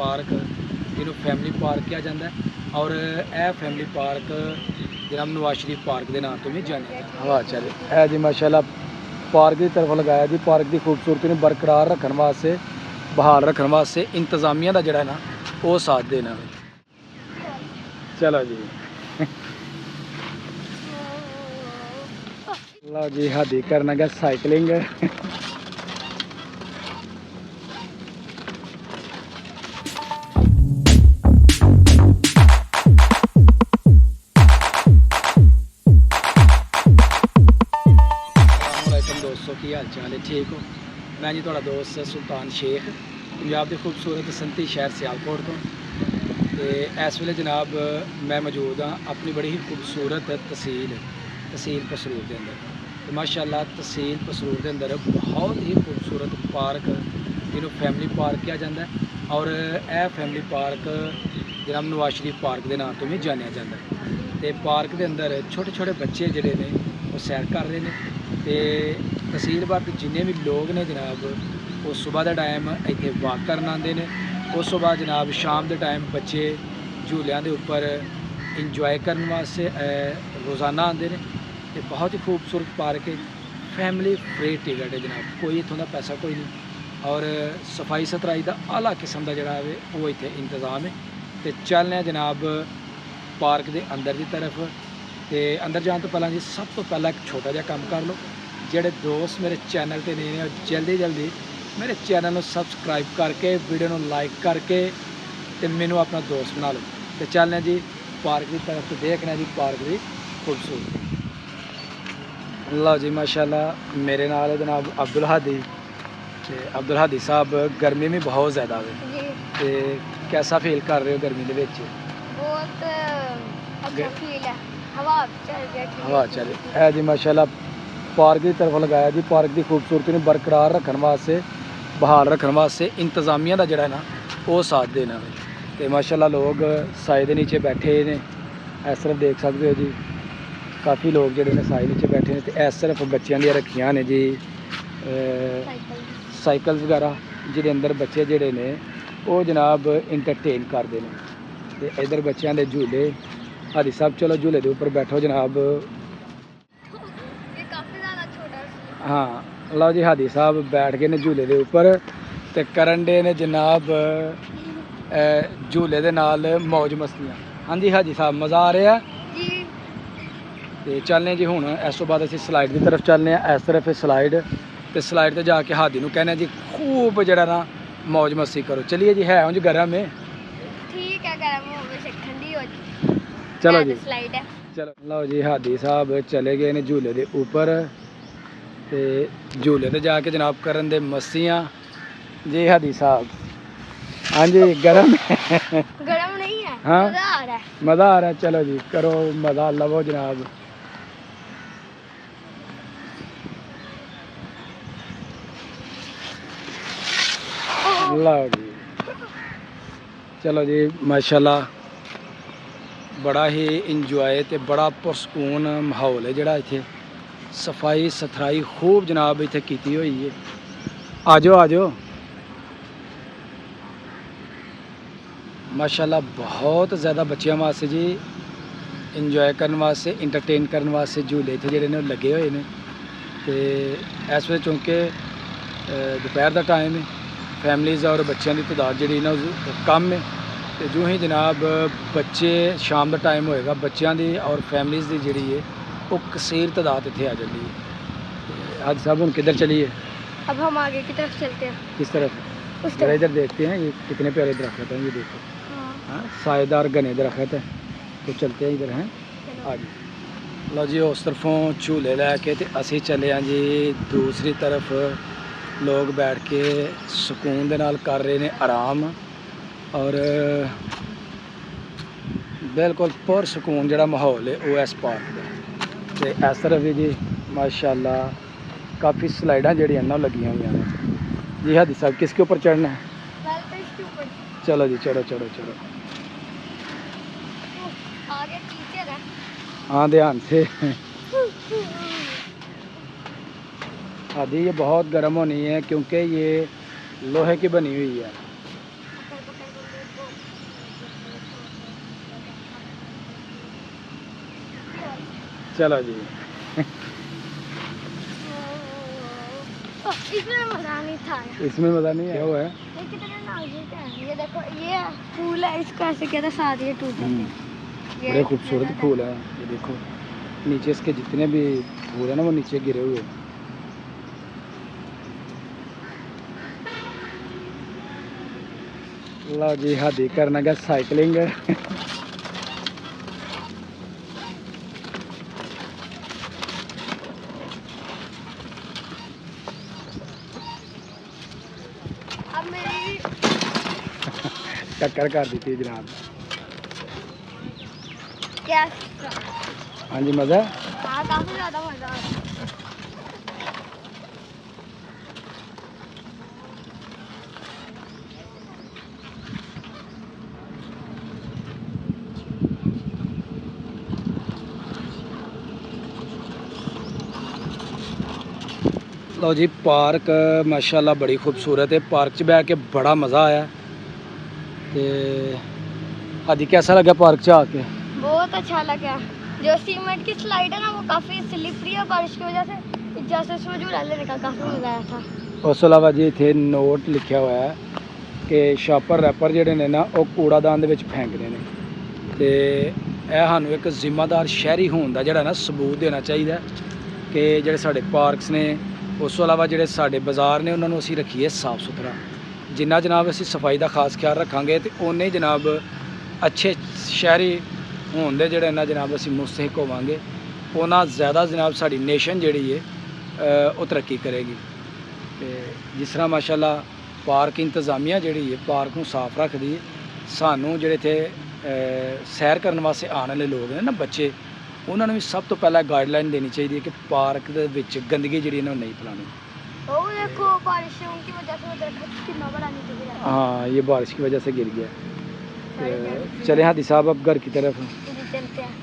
Park ਜਿਹਨੂੰ family park ਕਿਹਾ ਜਾਂਦਾ ਹੈ। ਔਰ ਇਹ ਫੈਮਿਲੀ ਪਾਰਕ ਜਨਾਬ ਨਵਾਜ਼ ਸ਼ਰੀਫ ਪਾਰਕ ਦੇ ਨਾਮ ਤੋਂ ਵੀ ਜਾਣਿਆ ਜਾਂਦਾ। ਹਵਾ ਚੱਲ ਇਹ ਜੀ ਮਾਸ਼ਾਅੱਲਾ ਪਾਰਕ ਦੀ ਤਰਫ ਲਗਾਇਆ ਜੀ। ਪਾਰਕ ਦੀ ਖੂਬਸੂਰਤੀ ਨੂੰ ਬਰਕਰਾਰ ਰੱਖਣ ਵਾਸਤੇ, ਬਹਾਲ ਰੱਖਣ ਵਾਸਤੇ ਇੰਤਜ਼ਾਮੀਆ ਦਾ ਜਿਹੜਾ ਨਾ ਉਹ ਸਾਥ ਦੇਣਾ। ਚਲੋ ਜੀ ਲਓ ਜੀ ਹਾਦੀ ਕਰਨਾ ਗਾ ਸਾਈਕਲਿੰਗ। दोस्तों की हाल चाल है, ठीक हो? मैं जी थोड़ा दोस्त सुल्तान शेख पंजाब के खूबसूरत संती शहर सियालकोट तो इस वेले जनाब मैं मौजूद हाँ अपनी बड़ी ही खूबसूरत तहसील पसरूर के अंदर। तो माशाअल्लाह तहसील पसरूर के अंदर बहुत ही खूबसूरत पार्क जिन्होंने फैमिली पार्क किया जाता है। और यह फैमिली पार्क जनाब नवाज शरीफ पार्क के नाम तो भी जानिया जाता है। तो पार्क के अंदर छोटे छोटे बच्चे जोड़े ने वो सैर कर रहे हैं। तो तहसील भर के जिन्ने भी लोग ने जनाब वो सुबह का टाइम इतने वॉक करन आते हैं। उस बाद जनाब शाम के टाइम बच्चे झूलों के उपर इंजॉय करने वास्ते रोज़ाना आते हैं। तो बहुत ही खूबसूरत पार्क है, फैमिली फ्री टिकट है जनाब, कोई इतों का पैसा कोई नहीं। और सफाई सतराई का आला किस्म का जोड़ा है वो इतने इंतज़ाम है। तो चलने जनाब पार्क के अंदर की तरफ। तो अंदर जाने तो पहला जी सब तो पहला एक छोटा जहा काम कर लो। जोड़े दोस्त मेरे चैनल पर नहीं ने जल्दी जल्दी मेरे चैनल को सबसक्राइब करके वीडियो को लाइक करके तो मैनू अपना दोस्त बना लो। तो चलने जी पार्क की तरफ तो देखना जी पार्क की खूबसूरती। लो जी माशाल्लाह मेरे नाल जनाब अब्दुल हादी साहब गर्मी में बहुत ज़्यादा है तो कैसा फील कर रहे हो गर्मी के विच? बहुत अच्छा फील है, हवा चल है जी माशाल्लाह पार्क की तरफ लगाया जी। पार्क की खूबसूरती को बरकरार रखने वास्ते, बहाल रखने वास्ते इंतजामिया का जोड़ा ना वो साथ देना। तो माशाल्लाह लोग साए के नीचे बैठे ने, इस तरफ देख सकते हो जी काफ़ी लोग जोड़े ने साए नीचे बैठे हैं। तो इस तरफ बच्चों दी रखियां ने जी साइकिल वगैरह जिहदे अंदर बच्चे जोड़े ने वो जनाब इंटरटेन करते हैं। तो इधर बच्चों के झूले हादी साहब चलो झूले के उपर बैठो जनाब। हाँ लो जी हादी साहब बैठ गए ने झूले के उपर तो करन डे ने जनाब झूले के नाल मौज मस्तियाँ। हाँ जी हाजी साहब मज़ा आ रहा है। तो चलने जी हुण इस तो बाद असीं स्लाइड की तरफ चलने। इस तरफ स्लाइड तो स्लाइड तो जाके हादी नूं कहने जी खूब जरा ना मौज मस्ती करो। चलिए जी है उंज गर्म है, ठीक है गर्म हो वैसे ठंडी हो जी। चलो जी स्लाइड है। चलो लो जी हादी साहब चले गए ने झूले के उपर। तो झूले तो जाके जनाब करन दे मस्तियाँ जी हादी साहब। हाँ जी गर्म गर्म नहीं है, हाँ मज़ा आ रहा है, मज़ा आ रहा है। चलो जी करो मज़ा लवो जनाब। लो जी चलो जी माशाल्लाह बड़ा ही इंजॉय तो बड़ा पुरसकून माहौल है जोड़ा इत्थे। सफाई सथराई खूब जनाब इत्थे कीती हुई है। आ जाओ माशाल्लाह बहुत ज़्यादा बच्चों वास्ते जी इंजॉय करने वास्ते इंटरटेन करने वास्ते झूले इत्थे जेह्ड़े ने लगे हुए हैं। तो इस वे चूँकि दोपहर का टाइम है फैमिलीज़ और बच्चों की तादाद जी ना कम है। तो जो ही जनाब बच्चे शाम का टाइम होएगा बच्चों की और फैमिलीज़ की जी है वो कसीर तादाद इतने आ जाती है। हाजी साहब हम किधर चलिए? अब हम आगे की तरफ चलते हैं। किस तरफ? उस जरा तरफ। इधर देखते हैं ये कितने प्यारे दरख्त हैं, ये देखो। हाँ साएदार घने दरख्त है। तो चलते हैं इधर हैं आज। लो जी उस तरफों झूले लैके तो असी चले हैं जी दूसरी तरफ। लोग बैठ के सुकून दे नाल कर रहे हैं आराम और बिल्कुल पुरसकून जोड़ा माहौल है वो इस पार्क का। तो इस तरफ भी जी माशाल्लाह काफ़ी स्लाइडां जड़ियां ना लगी हुई हैं जी। हादी साहब किसके ऊपर चढ़ना है? चलो जी चढ़ो चढ़ो चढ़ो। आगे टीचर है। हाँ ध्यान से। हादी ये बहुत गर्म होनी है क्योंकि ये लोहे की बनी हुई है। चलो जी। इसमें मजा नहीं था यार। इसमें मज़ा नहीं आया हुआ है। ये कितने नाजुक है। ये देखो ये फूल है, इसको ऐसे किया था साथ ये टूट जाते हैं। ये बड़े खूबसूरत कितने फूल है, ये देखो नीचे इसके जितने भी फूल है ना वो नीचे गिरे हुए हैं। लो जी हादी करना गया साइकिलिंग। अब मेरी टक्कर कर दी थी जनाब। क्या? हाँ जी मज़ा। हाँ काफी ज्यादा मजा आ रहा है। लो जी पार्क माशाल्लाह बड़ी खूबसूरत है। पार्क च बैठ के बड़ा मज़ा आया। ते हादी कैसा लगा पार्क च आके? बहुत अच्छा लगा। जो सीमेंट की स्लाइड है ना वो काफी स्लिपरी है बारिश की वजह से, जैसे उसमें झूला लेने का काफी मजा आया था। उस तो इलावा जी इतने नोट लिखा हुआ है कि शापर रैपर ਜਿਹੜੇ ਨੇ ਨਾ ਉਹ ਕੂੜਾਦਾਨ ਦੇ ਵਿੱਚ ਫੈਂਕਦੇ ਨੇ ਤੇ ਇਹ ਸਾਨੂੰ ਇੱਕ ਜ਼ਿੰਮੇਦਾਰ ਸ਼ਹਿਰੀ ਹੋਣ ਦਾ ਜਿਹੜਾ ਨਾ ਸਬੂਤ ਦੇਣਾ ਚਾਹੀਦਾ ਕਿ ਜਿਹੜੇ ਸਾਡੇ ਪਾਰਕਸ ਨੇ, ਉਸ ਤੋਂ ਇਲਾਵਾ ਜਿਹੜੇ ਸਾਡੇ ਬਾਜ਼ਾਰ ਨੇ ਉਹਨਾਂ ਨੂੰ ਅਸੀਂ ਰੱਖੀਏ ਸਾਫ਼ ਸੁਥਰਾ। ਜਿੰਨਾ ਜਨਾਬ ਅਸੀਂ ਸਫਾਈ ਦਾ ਖਾਸ ਖਿਆਲ ਰੱਖਾਂਗੇ ਤੇ ਉਨੇ ਹੀ ਜਨਾਬ ਅੱਛੇ ਸ਼ਹਿਰੀ ਹੋਣ ਦੇ ਜਿਹੜੇ ਨਾ ਜਨਾਬ ਅਸੀਂ ਮੁਸਤਹਿਕ ਹੋਵਾਂਗੇ, ਉਹਨਾਂ ਜ਼ਿਆਦਾ ਜਨਾਬ ਸਾਡੀ ਨੇਸ਼ਨ ਜਿਹੜੀ ਹੈ ਉਹ ਤਰੱਕੀ ਕਰੇਗੀ। ਤੇ ਜਿਸ ਤਰ੍ਹਾਂ ਮਾਸ਼ਾਅੱਲਾ ਪਾਰਕ ਇੰਤਜ਼ਾਮੀਆ ਜਿਹੜੀ ਹੈ ਪਾਰਕ ਨੂੰ ਸਾਫ਼ ਰੱਖਦੀ ਹੈ, ਸਾਨੂੰ ਜਿਹੜੇ ਇੱਥੇ ਸੈਰ ਕਰਨ ਵਾਸਤੇ ਆਉਣ ਵਾਲੇ ਲੋਕ ਨੇ ਨਾ ਬੱਚੇ, ਉਹਨਾਂ ਨੂੰ ਵੀ ਸਭ ਤੋਂ ਪਹਿਲਾਂ ਗਾਈਡਲਾਈਨ ਦੇਣੀ ਚਾਹੀਦੀ ਹੈ ਕਿ ਪਾਰਕ ਦੇ ਵਿੱਚ ਗੰਦਗੀ ਜਿਹੜੀ ਇਹਨਾਂ ਨੂੰ ਨਹੀਂ ਫੈਲਾਉਣੀ। वो देखो बारिशों की वजह से वो दरख्त कितना बड़ा नीचे गिरा है। हाँ ये बारिश की वजह से गिर गया। सारे पेड़ चले हादी साहब अब घर की तरफ। जी चलते हैं।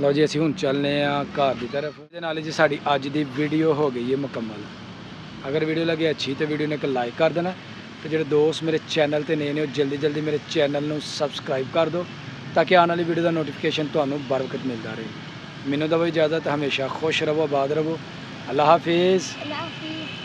ਲਓ ਜੀ ਅਸੀਂ ਹੁਣ ਚੱਲਨੇ ਆ ਘਰ ਦੀ ਤਰਫ। ਇਹਦੇ ਨਾਲ ਜੀ ਸਾਡੀ ਅੱਜ ਦੀ ਵੀਡੀਓ ਹੋ ਗਈ ਹੈ ਮੁਕੰਮਲ। ਅਗਰ ਵੀਡੀਓ ਲੱਗੇ ਅੱਛੀ ਤੇ ਵੀਡੀਓ ਨੂੰ ਇੱਕ ਲਾਈਕ ਕਰ ਦੇਣਾ ਤੇ ਜਿਹੜੇ ਦੋਸਤ ਮੇਰੇ ਚੈਨਲ ਤੇ ਨਏ ਨੇ ਉਹ ਜਲਦੀ ਜਲਦੀ ਮੇਰੇ ਚੈਨਲ ਨੂੰ ਸਬਸਕ੍ਰਾਈਬ ਕਰ ਦਿਓ ਤਾਂ ਕਿ ਆਉਣ ਵਾਲੀ ਵੀਡੀਓ ਦਾ ਨੋਟੀਫਿਕੇਸ਼ਨ ਤੁਹਾਨੂੰ बर वक्त ਮਿਲਦਾ ਰਹੇ। ਮੈਨੂੰ ਦਿਓ ਇਜਾਜ਼ਤ, ਹਮੇਸ਼ਾ ਖੁਸ਼ ਰਹੋ, ਆਬਾਦ ਰਹੋ। ਅੱਲਾ ਹਾਫਿਜ਼। अल्लाह हाफिज़।